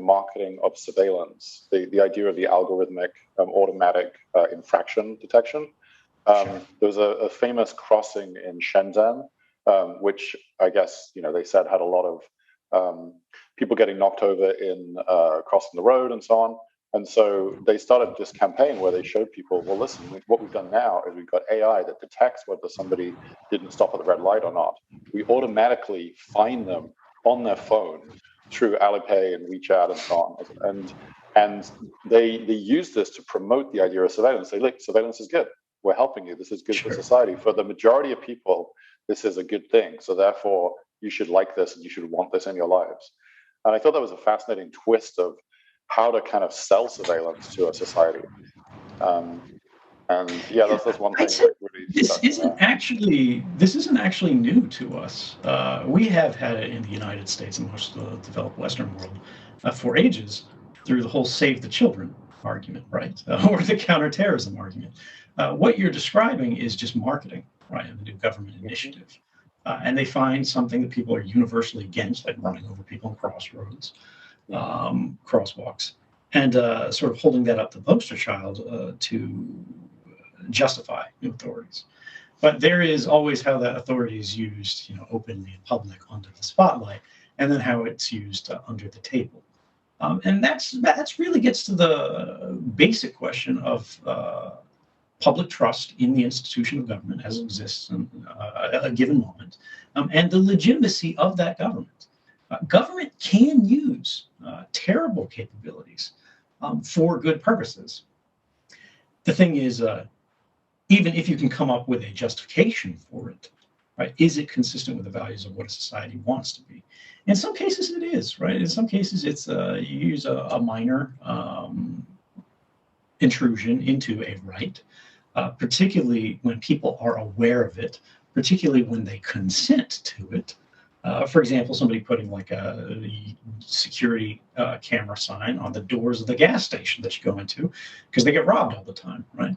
marketing of surveillance, the idea of the algorithmic automatic infraction detection. There was a famous crossing in Shenzhen, which I guess, they said had a lot of people getting knocked over in crossing the road and so on. And so they started this campaign where they showed people, well, listen, what we've done now is we've got AI that detects whether somebody didn't stop at the red light or not. We automatically find them on their phone through Alipay and WeChat and so on. And they use this to promote the idea of surveillance. They say, look, surveillance is good. We're helping you. This is good for society. For the majority of people, this is a good thing. So therefore, you should like this and you should want this in your lives. And I thought that was a fascinating twist of how to kind of sell surveillance to a society. And yeah, that's one thing that really this isn't actually new to us. We have had it in the United States and most of the developed Western world for ages through the whole save the children argument, right? Or the counterterrorism argument. What you're describing is just marketing, right? Of the new government initiative. And they find something that people are universally against, like running over people in crossroads, crosswalks, and sort of holding that up the poster child to justify new authorities. But there is always how that authority is used, openly in public under the spotlight, and then how it's used under the table. And that's really gets to the basic question of public trust in the institution of government as it exists in a given moment, and the legitimacy of that government. Government can use terrible capabilities for good purposes. The thing is, even if you can come up with a justification for it, right, is it consistent with the values of what a society wants to be? In some cases, it is, right? In some cases, it's you use a minor intrusion into a right, particularly when people are aware of it, particularly when they consent to it. For example, somebody putting like a security camera sign on the doors of the gas station that you go into because they get robbed all the time, right?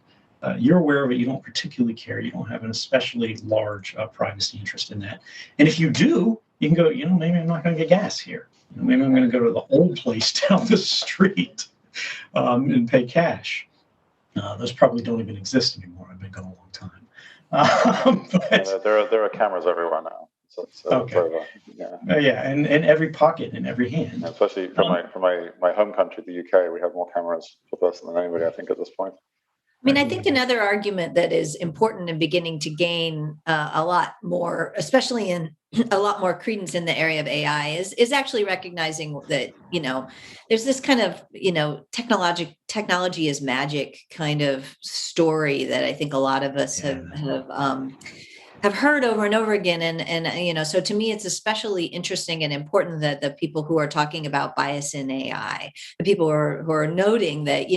You're aware of it. You don't particularly care. You don't have an especially large privacy interest in that. And if you do, you can go, maybe I'm not going to get gas here. Maybe I'm going to go to the old place down the street and pay cash. Those probably don't even exist anymore. I've been gone a long time. But, there are cameras everywhere now. So okay. And every pocket and every hand. Yeah, especially for my home country, the UK, we have more cameras per person than anybody, I think, at this point. I mean, I think another argument that is important and beginning to gain a lot more, especially in a lot more credence in the area of AI, is actually recognizing that, there's this kind of, technology is magic kind of story that I think a lot of us have heard over and over again. And so to me, it's especially interesting and important that the people who are talking about bias in AI, the people who are noting that,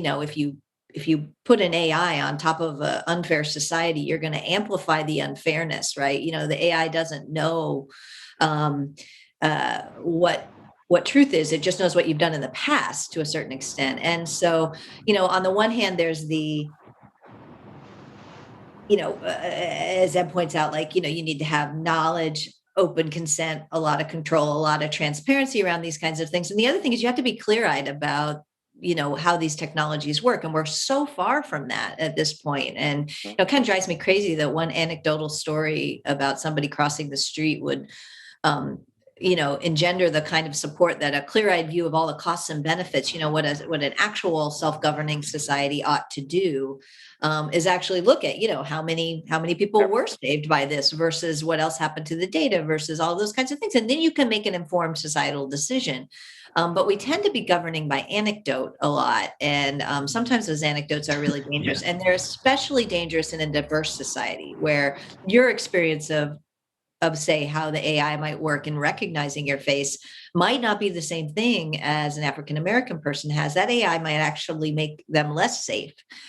if you put an AI on top of an unfair society, you're going to amplify the unfairness, right? The AI doesn't know what truth is. It just knows what you've done in the past to a certain extent. And so, on the one hand, there's the, as Ed points out, you need to have knowledge, open consent, a lot of control, a lot of transparency around these kinds of things. And the other thing is you have to be clear-eyed about how these technologies work. And we're so far from that at this point. And it kind of drives me crazy that one anecdotal story about somebody crossing the street would, engender the kind of support that a clear-eyed view of all the costs and benefits, what an actual self-governing society ought to do is actually look at, how many people were saved by this versus what else happened to the data versus all those kinds of things. And then you can make an informed societal decision. But we tend to be governing by anecdote a lot. And sometimes those anecdotes are really dangerous. And they're especially dangerous in a diverse society where your experience of say how the AI might work in recognizing your face might not be the same thing as an African-American person has. That AI might actually make them less safe